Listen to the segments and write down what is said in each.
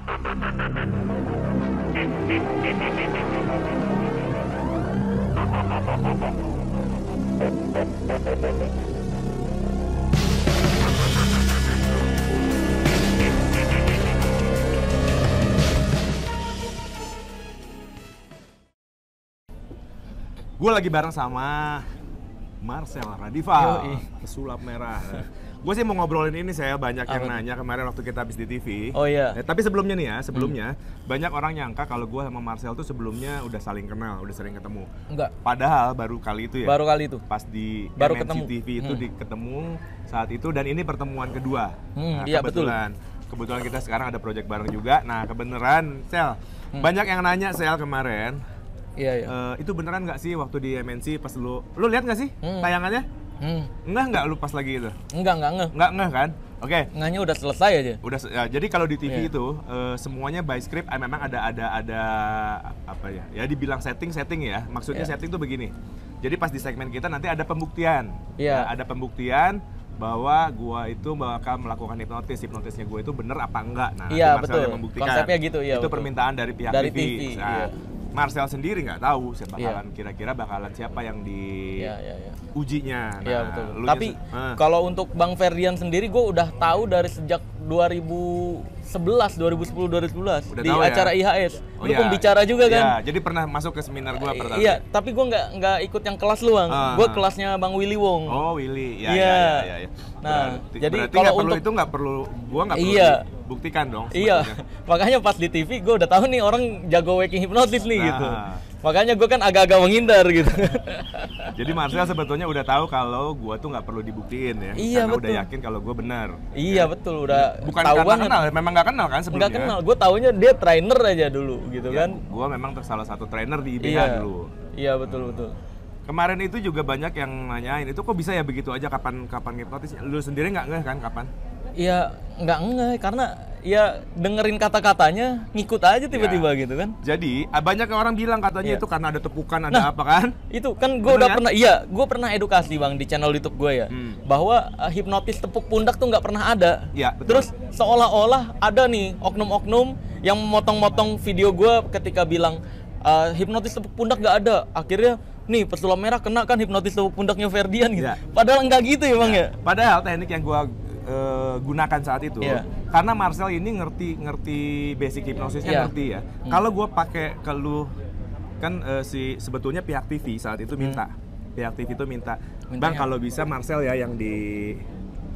Gue lagi bareng sama Marcel Radival, pesulap merah. Gue sih mau ngobrolin ini, saya banyak yang nanya kemarin waktu kita habis di TV. Oh iya. Tapi sebelumnya nih ya, banyak orang nyangka kalau gue sama Marcel tuh sebelumnya udah saling kenal, udah sering ketemu. Enggak. Padahal baru kali itu ya. Baru kali itu. Pas di baru MNC ketemu. TV itu ketemu saat itu, dan ini pertemuan kedua. Nah, iya betul. Kebetulan kita sekarang ada project bareng juga. Nah kebenaran, Sel, banyak yang nanya Sel kemarin. Iya. Itu beneran nggak sih waktu di MNC pas lu lihat nggak sih tayangannya? Nggak lu pas lagi itu? Enggak Nggak kan? Oke. Ngehnya udah selesai aja. Ya, jadi kalau di TV itu semuanya by script, memang ada apa ya? Ya dibilang setting ya. Maksudnya setting tuh begini. Jadi pas di segmen kita nanti ada pembuktian. Iya. Ya, ada pembuktian bahwa gua itu bakal melakukan hipnotisnya gua itu bener apa enggak. Nah, iya, Marcel betul. yang membuktikan. Konsepnya gitu, iya. Itu betul. permintaan dari pihak dari TV. Nah, Marcel sendiri nggak tahu kira-kira bakalan siapa yang di ujinya. Nah, iya betul. Tapi kalau untuk Bang Ferdian sendiri, gue udah tahu dari sejak 2010, 2011 udah di acara ya? IHS. Lu pembicara juga kan? Iya, jadi pernah masuk ke seminar gue pertama. Iya, tapi gue nggak ikut yang kelas lu, Bang. Gue kelasnya Bang Willy Wong. Oh, Willy. Iya. Nah, jadi kalau untuk itu nggak perlu, gue nggak perlu buktikan dong. Iya, makanya pas di TV gue udah tahu nih orang jago waking hypnosis nih gitu. Makanya gue kan agak-agak menghindar gitu. Jadi Marcel sebetulnya udah tahu kalau gue tuh nggak perlu dibuktiin ya. Iya, karena betul. Udah yakin kalau gue benar. Iya betul, udah bukan tahu karena banget. Kenal, memang nggak kenal kan sebelumnya. Nggak kenal, gue taunya dia trainer aja dulu gitu kan. Gue memang salah satu trainer di IBH dulu. Iya betul. Kemarin itu juga banyak yang nanyain, itu kok bisa ya begitu aja, kapan hipnotis? Lu sendiri nggak ngeh kan kapan? Iya, nggak ngeh karena ya dengerin kata-katanya ngikut aja tiba-tiba gitu kan. Jadi banyak orang bilang katanya itu karena ada tepukan, ada apa kan? Itu kan gue udah pernah, gue pernah edukasi Bang di channel YouTube gue ya, bahwa hipnotis tepuk pundak tuh nggak pernah ada. Iya, betul. Terus seolah-olah ada nih oknum-oknum yang motong-motong video gue ketika bilang hipnotis tepuk pundak nggak ada. Akhirnya nih pesulap merah kena kan hipnotis tepuk pundaknya Ferdian gitu. Padahal enggak gitu ya Bang ya. Padahal teknik yang gue gunakan saat itu, karena Marcel ini ngerti basic hipnosisnya, ngerti ya. Kalau gue pakai ke lu kan sebetulnya pihak TV saat itu minta, Bang kalau bisa Marcel ya yang di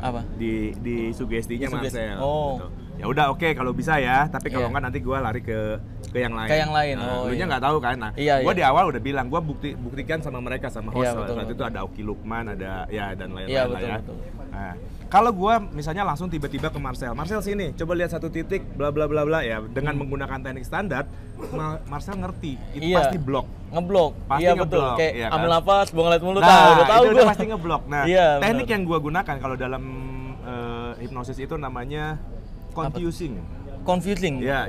apa? Di sugestinya Marcel. Oh. Gitu. Ya udah oke, kalau bisa ya, tapi kalau enggak nanti gue lari ke yang lain. Ke yang lain. Nah, lu nya nggak tahu kan. Nah, gue di awal udah bilang, gue buktikan sama mereka, sama host. Saat itu ada Oki Lukman, ada dan lain-lain ya. Nah, kalau gue misalnya langsung tiba-tiba ke Marcel sini, coba lihat satu titik, bla bla bla bla ya, dengan menggunakan teknik standar, Marcel ngerti, itu pasti blok. Ngeblok. Pasti iya ngeblok, betul. Kayak kan? ambil nafas, buang lihat mulut, udah tahu itu gue. Udah pasti ngeblok. Nah, teknik yang gue gunakan kalau dalam hipnosis itu namanya confusing. Ya,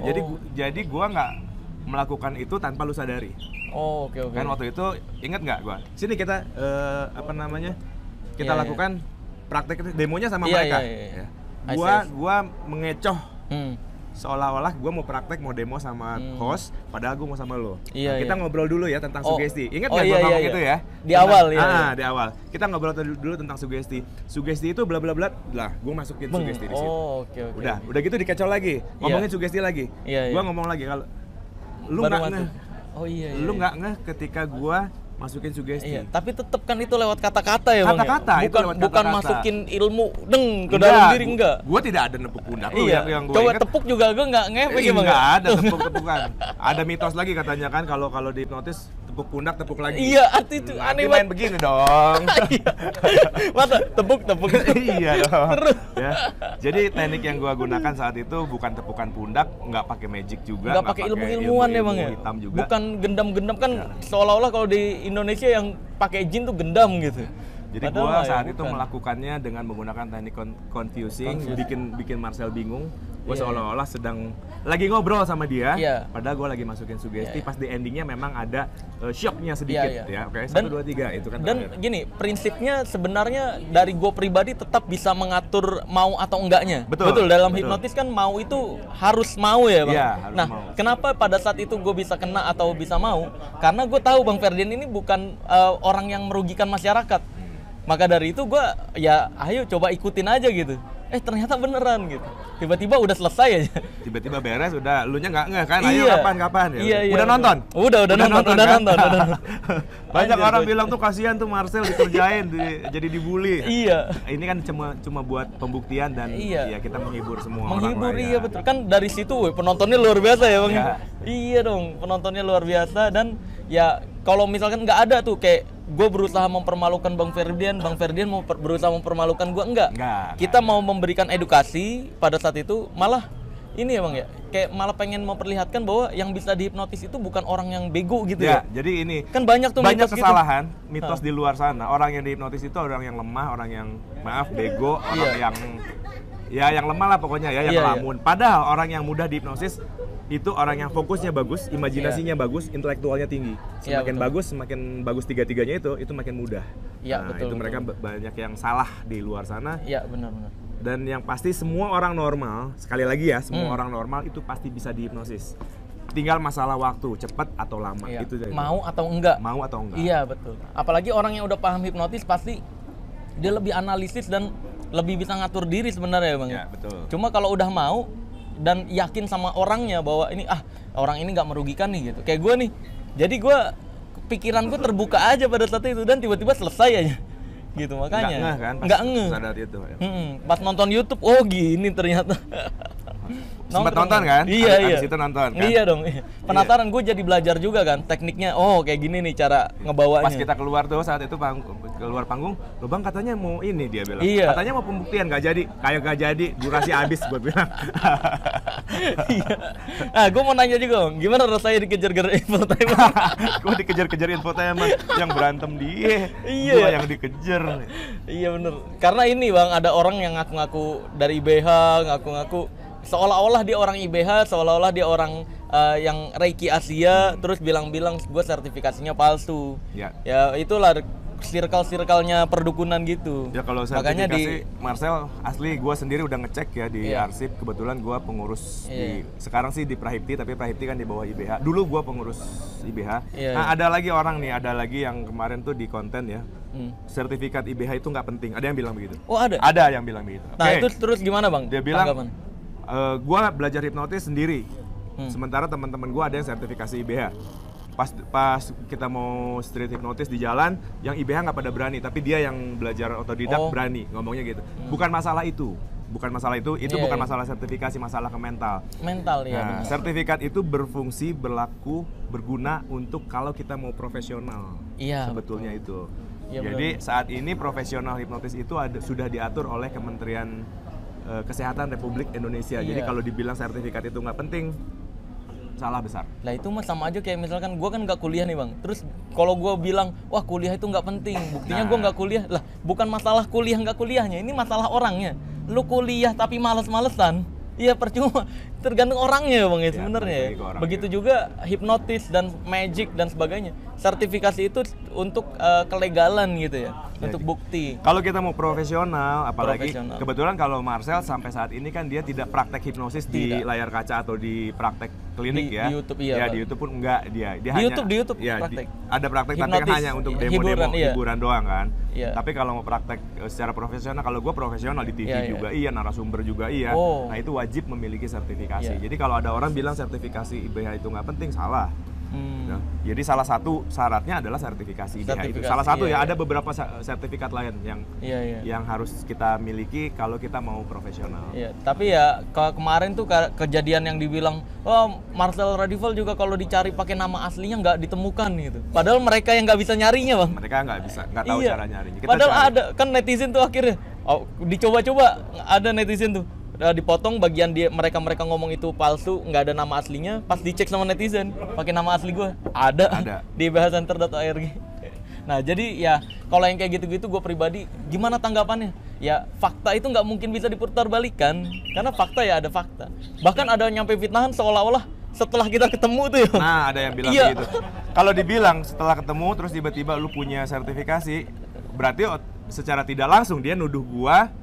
jadi gue nggak melakukan itu tanpa lu sadari. Oh, oke. Kan waktu itu inget nggak gue? Sini kita kita lakukan praktek demonya sama mereka. Iya. Gua mengecoh seolah-olah gue mau praktek, mau demo sama host, padahal gue mau sama lo. Kita ngobrol dulu ya tentang sugesti. Ingat nggak gue ngomong itu ya? Di awal ya. Di awal. Kita ngobrol dulu tentang sugesti. Sugesti itu bla bla bla. Lah, gue masukin sugesti di situ. Oke. Udah gitu dikecoh lagi. Ngomongin sugesti lagi. Gue ngomong lagi kalau lu nggak ngeh. Lu nggak ngeh ketika gue masukin sugesti. Tapi tetep kan itu lewat kata-kata ya Bang. Bukan masukin ilmu ke dalam diri, enggak. Gua tidak ada nepuk pundak lu yang gua coba ingat. Tepuk juga gua enggak ngefek ya Bang. Enggak ada tepuk-tepukan. Ada mitos lagi katanya kan kalau di hipnotis tepuk pundak, tepuk lagi. Iya, arti itu aneh banget. Main begini dong. Masa tepuk. Iya dong. Ya. Jadi teknik yang gua gunakan saat itu bukan tepukan pundak, enggak pakai magic juga, enggak pakai ilmu-ilmuwan ya Bang ya. Hitam juga. Bukan gendam-gendam kan seolah-olah kalau di Indonesia yang pakai jin tuh gendam gitu. Jadi gue saat itu melakukannya dengan menggunakan teknik confusing, bikin Marcel bingung. Gue seolah-olah sedang lagi ngobrol sama dia, padahal gue lagi masukin sugesti. Pas di endingnya memang ada shocknya sedikit, ya. Oke, 1, 2, 3 itu kan. Dan gini, prinsipnya sebenarnya dari gue pribadi tetap bisa mengatur mau atau enggaknya. Betul. Dalam hipnotis kan mau itu harus mau ya, Bang. Iya, harus nah, mau. Kenapa pada saat itu gue bisa kena atau bisa mau? Karena gue tahu Bang Ferdian ini bukan orang yang merugikan masyarakat. Maka dari itu gue ya ayo coba ikutin aja gitu. Ternyata beneran gitu. Tiba-tiba udah selesai aja. Tiba-tiba beres, udah elunya nggak ngeh kan? Ayo kapan? Ya. Iya, udah nonton? Udah nonton. Banyak orang bilang tuh kasihan tuh Marcel dikerjain, jadi dibully. Iya. Ini kan cuma buat pembuktian dan ya kita menghibur semua orang. Menghibur iya betul. Kan dari situ penontonnya luar biasa ya Bang. Iya dong, penontonnya luar biasa dan ya kalau misalkan nggak ada tuh kayak gue berusaha mempermalukan Bang Ferdian mau berusaha mempermalukan gue enggak. Kita mau memberikan edukasi pada saat itu malah ini ya Bang ya, kayak malah pengen memperlihatkan bahwa yang bisa dihipnotis itu bukan orang yang bego gitu ya. Jadi ini kan banyak tuh banyak kesalahan gitu. Mitos di luar sana. Orang yang dihipnotis itu orang yang lemah, orang yang bego, orang yang lemah lah pokoknya ya, yang lamun. Padahal orang yang mudah dihipnosis itu orang yang fokusnya bagus, imajinasinya bagus, intelektualnya tinggi. Semakin bagus tiga-tiganya itu makin mudah. Betul, mereka banyak yang salah di luar sana. Iya, benar. Dan yang pasti semua orang normal, sekali lagi ya, semua orang normal itu pasti bisa dihipnosis. Tinggal masalah waktu, cepat atau lama. Itu mau atau enggak. Iya, betul. Apalagi orang yang udah paham hipnotis pasti dia lebih analisis dan lebih bisa ngatur diri sebenarnya Bang. Ya, betul. Cuma kalau udah mau dan yakin sama orangnya bahwa ini orang ini nggak merugikan nih gitu. Kayak gue nih. Jadi pikiran gue terbuka aja pada saat itu dan tiba-tiba selesai aja. Gitu makanya. Nggak ngeh. Sadar itu. Ya. Pas nonton YouTube, oh gini ternyata. Sempat nonton kan? Iya. Abis itu nonton kan? Iya dong. Penasaran, gue jadi belajar juga kan tekniknya. Oh kayak gini nih cara ngebawanya. Pas kita keluar tuh saat itu keluar panggung, lo Bang katanya mau ini dia bilang. Katanya mau pembuktian nggak jadi. Kayak nggak jadi, durasi habis gue bilang. Gue mau nanya juga Bang, gimana rasanya dikejar-kejar infotainment? Gue dikejar-kejar infotainment, yang berantem dia, gue yang dikejar. Iya bener. Karena ini Bang, ada orang yang ngaku-ngaku dari IBH, ngaku-ngaku seolah-olah dia orang IBH, seolah-olah dia orang yang Reiki Asia, terus bilang-bilang gue sertifikasinya palsu. Ya itulah circle-circle-nya perdukunan gitu. Ya kalau sertifikasi Marcel asli gue sendiri udah ngecek ya di arsip. Kebetulan gue pengurus sekarang sih di Prahipti, tapi Prahipti kan di bawah IBH. Dulu gue pengurus IBH. Ada lagi orang nih, ada lagi yang kemarin tuh di konten ya. Sertifikat IBH itu nggak penting. Ada yang bilang begitu. Oh ada? Ada yang bilang begitu. Nah itu terus gimana Bang? Dia bilang gue belajar hipnotis sendiri. Sementara teman-teman gue ada yang sertifikasi IBH. Pas kita mau street hipnotis di jalan, yang IBH nggak pada berani, tapi dia yang belajar otodidak berani, ngomongnya gitu. Bukan masalah itu, bukan masalah sertifikasi, masalah ke mental. Ya. Sertifikat itu berfungsi, berlaku, berguna untuk kalau kita mau profesional. Sebetulnya itu. Jadi saat ini profesional hipnotis itu sudah diatur oleh Kementerian Kesehatan Republik Indonesia. Jadi kalau dibilang sertifikat itu nggak penting, salah besar. Lah itu mah sama aja kayak misalkan gue kan nggak kuliah nih Bang. Terus kalau gue bilang wah kuliah itu nggak penting, buktinya gue nggak kuliah. Lah bukan masalah kuliah nggak kuliahnya, ini masalah orangnya. Lu kuliah tapi males-malesan, iya percuma. Tergantung orangnya Bang ya sebenarnya. Begitu juga hipnotis dan magic dan sebagainya. Sertifikasi itu untuk kelegalan gitu ya. Untuk bukti. Kalau kita mau profesional, apalagi kebetulan kalau Marcel sampai saat ini kan dia tidak praktek hipnosis di layar kaca atau di praktek klinik di YouTube di YouTube pun enggak dia di hanya YouTube praktek. Ada praktek tapi kan hanya untuk demo-demo hiburan doang kan. Tapi kalau mau praktek secara profesional, kalau gue profesional di TV juga narasumber juga nah itu wajib memiliki sertifikasi. Jadi kalau ada orang bilang sertifikasi IBH itu nggak penting, salah. Jadi salah satu syaratnya adalah sertifikasi IBH itu. Salah satu ada beberapa sertifikat lain yang harus kita miliki kalau kita mau profesional. Tapi ya kemarin tuh kejadian yang dibilang Marcel Radival juga kalau dicari pakai nama aslinya nggak ditemukan gitu. Padahal mereka yang nggak bisa nyarinya Bang. Mereka nggak tahu cara nyarinya. Padahal ada kan netizen tuh akhirnya dicoba-coba, ada netizen tuh dipotong bagian mereka ngomong itu palsu, nggak ada nama aslinya. Pas dicek sama netizen pakai nama asli gue ada. Di ibhcenter.org. Nah jadi ya kalau yang kayak gitu-gitu gue pribadi gimana tanggapannya? Ya fakta itu nggak mungkin bisa diputarbalikkan karena fakta ya ada fakta. Bahkan ada nyampe fitnahan seolah-olah setelah kita ketemu tuh ya. Nah ada yang bilang gitu. Kalau dibilang setelah ketemu terus tiba-tiba lu punya sertifikasi, berarti secara tidak langsung dia nuduh gua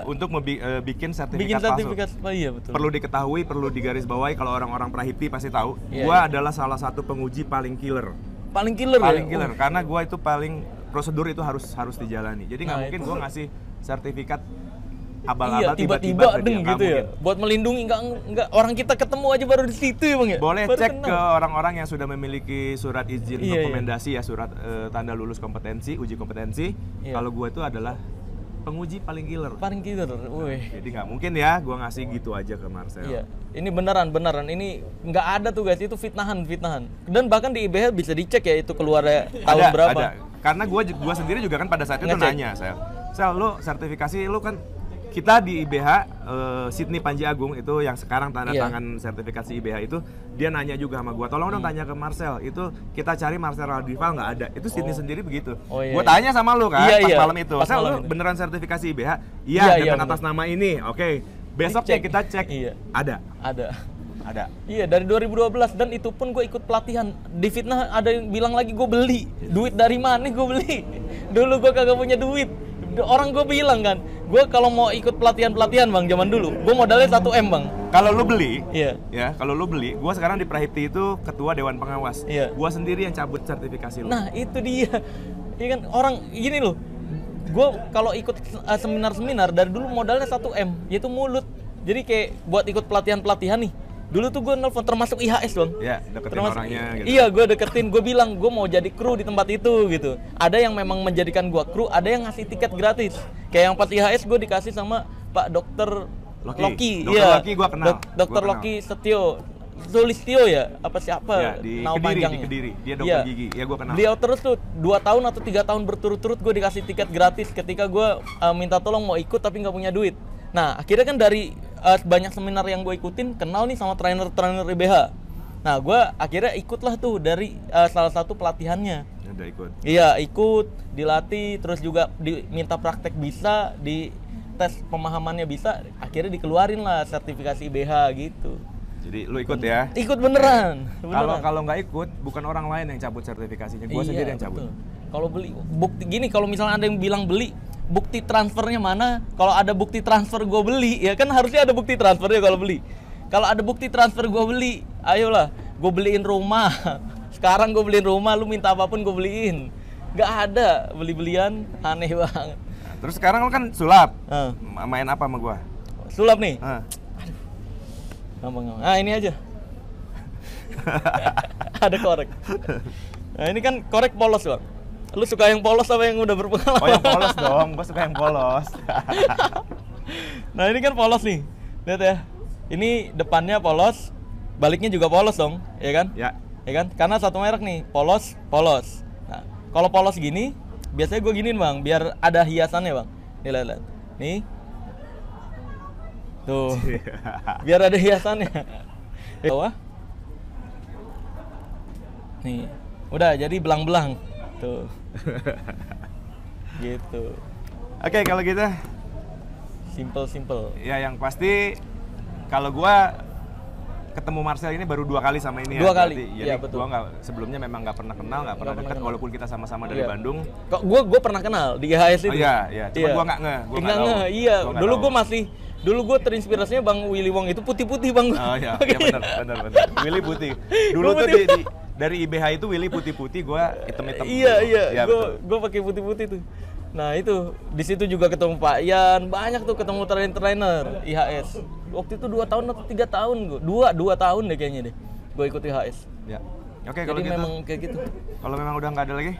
untuk bikin sertifikat palsu. Iya betul. Perlu diketahui, perlu digarisbawahi kalau orang-orang Prahipti pasti tahu, gua adalah salah satu penguji paling killer. Paling killer karena gua itu paling prosedur itu harus dijalani. Jadi nggak mungkin gua ngasih sertifikat abal-abal tiba-tiba gitu ya. Buat melindungi enggak orang kita ketemu aja baru di situ ya Bang ya. Boleh cek ke orang-orang yang sudah memiliki surat izin rekomendasi ya, surat tanda lulus kompetensi, uji kompetensi. Kalau gua itu adalah penguji paling killer. Jadi nggak mungkin ya gua ngasih gitu aja ke Marcel. Iya. Ini beneran. Ini nggak ada tuh guys, itu fitnahan. Dan bahkan di IBH bisa dicek ya itu keluarnya tahun berapa. Ada. Karena gua sendiri juga kan pada saat itu nanya, Sel, lu sertifikasi lu kan kita di IBH Sydney Panji Agung itu yang sekarang tanda tangan sertifikasi IBH itu, dia nanya juga sama gua, tolong dong tanya ke Marcel, itu kita cari Marcel Radival nggak ada, itu Sydney sendiri begitu. Gua tanya sama lu kan pas malam itu, Marcel lu beneran sertifikasi IBH? Iya, dengan atas nama ini. Oke, besoknya kita cek. Ada. Iya, dari 2012 dan itu pun gue ikut pelatihan. Di fitnah ada yang bilang lagi gue beli. Duit dari mana gue beli? Dulu gue kagak punya duit. Orang gue bilang kan, gue kalau mau ikut pelatihan Bang zaman dulu, gue modalnya 1M Bang. Kalau lu beli, kalau lu beli, gue sekarang di Prahipti itu ketua dewan pengawas. Gue sendiri yang cabut sertifikasi lu. Nah itu dia, kan orang gini loh. Gue kalau ikut seminar-seminar dari dulu modalnya 1M, yaitu mulut. Jadi kayak buat ikut pelatihan nih. Dulu tuh gue nelfon termasuk IHS Bang. Iya, deketin orangnya gitu. Iya, gue deketin, gue bilang gue mau jadi kru di tempat itu gitu. Ada yang memang menjadikan gue kru, ada yang ngasih tiket gratis. Kayak yang pas IHS gue dikasih sama Pak Dokter Loki. Dokter Loki gue kenal. Dokter Loki Sulistyo ya? Apa siapa? Di Kediri. Dia dokter gigi. Ya gue kenal. Dia terus tuh 2 tahun atau 3 tahun berturut-turut gue dikasih tiket gratis ketika gue minta tolong mau ikut tapi nggak punya duit. Nah akhirnya kan dari banyak seminar yang gue ikutin, kenal nih sama trainer IBH. Nah gue akhirnya ikutlah tuh dari salah satu pelatihannya. Udah ikut? Iya ikut, dilatih, terus juga diminta praktek bisa, di tes pemahamannya bisa, akhirnya dikeluarin lah sertifikasi IBH gitu. Jadi lu ikut ya? Ikut beneran. Kalau nggak ikut, bukan orang lain yang cabut sertifikasinya, gue sendiri yang cabut. Kalau beli bukti gini, kalau misalnya ada yang bilang beli, bukti transfernya mana? Kalau ada bukti transfer gue beli, ya kan harusnya ada bukti transfernya kalau beli. Kalau ada bukti transfer gue beli, ayolah, gue beliin rumah. Sekarang gue beliin rumah, lu minta apapun gue beliin. Gak ada beli-belian, aneh banget. Nah, terus sekarang lu kan sulap, main apa sama gue? Sulap nih? Gampang. Ah ini aja. Ada korek. Nah ini kan korek polos Bang. Lu suka yang polos apa yang udah berpengalaman? Oh yang polos dong, gue suka yang polos. Nah ini kan polos nih, lihat ya. Ini depannya polos, baliknya juga polos dong, ya kan? Ya kan? Karena satu merek nih, polos. Nah kalau polos gini, biasanya gue giniin Bang, biar ada hiasannya Bang. Nih lihat. Nih. Tuh. Biar ada hiasannya. Bawah. Nih. Udah jadi belang-belang. Tuh. Gitu. Oke, kalau gitu simple. Ya yang pasti kalau gua ketemu Marcel ini baru 2 kali sama ini 2 kali. Jadi betul. Gua sebelumnya memang nggak pernah kenal, nggak pernah dekat walaupun kita sama-sama dari Bandung. Kok gua pernah kenal di IHS itu. Oh iya. Cuma gua nggak nge. Iya, dulu gue terinspirasinya Bang Willy Wong itu putih-putih Bang. Oh iya, benar. Willy putih. Dulu tuh dari IBH itu Willy putih-putih, gue hitam-hitam. Iya. Gue pakai putih-putih tuh. Nah itu di situ juga ketemu Pak Ian, banyak tuh ketemu trainer IHS. Waktu itu 2 tahun atau 3 tahun gue, 2 tahun deh kayaknya deh. Gue ikut IHS. Ya. Oke, kalau gitu. Memang kayak gitu. Kalau memang udah nggak ada lagi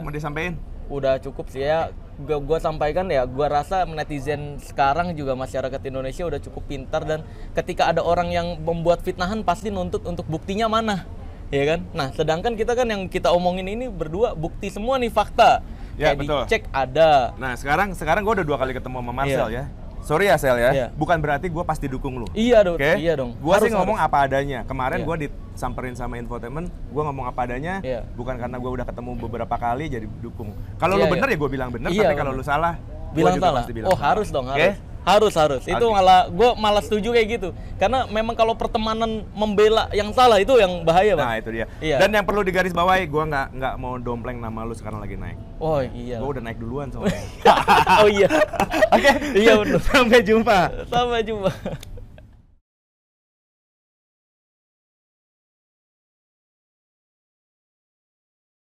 mau disampaikan? Udah cukup sih ya. Gue sampaikan ya, gue rasa netizen sekarang juga masyarakat Indonesia udah cukup pintar, dan ketika ada orang yang membuat fitnahan pasti nuntut untuk buktinya mana, ya kan? Nah sedangkan kita kan yang kita omongin ini berdua bukti semua nih, fakta. Ya betul. Dicek ada. Nah sekarang gue udah 2 kali ketemu sama Marcel ya. sorry ya Sel ya, bukan berarti gue pasti dukung lu. Iya dong, iya dong. Gue sih ngomong apa adanya. Kemarin gue disamperin sama infotainment, gue ngomong apa adanya, bukan karena gue udah ketemu beberapa kali jadi dukung. Kalau lu bener ya gue bilang bener, tapi kalau lu salah, bilang salah. Oh harus dong, harus. Harus. Itu gue malah setuju kayak gitu. Karena memang kalau pertemanan membela yang salah itu yang bahaya, Bang. Nah, itu dia. Iya. Dan yang perlu digarisbawahi, gue nggak mau dompleng nama lu sekarang lagi naik. Oh iya. Gue udah naik duluan soalnya. Oh iya. Oke. Iya benar. Sampai jumpa. Sampai jumpa.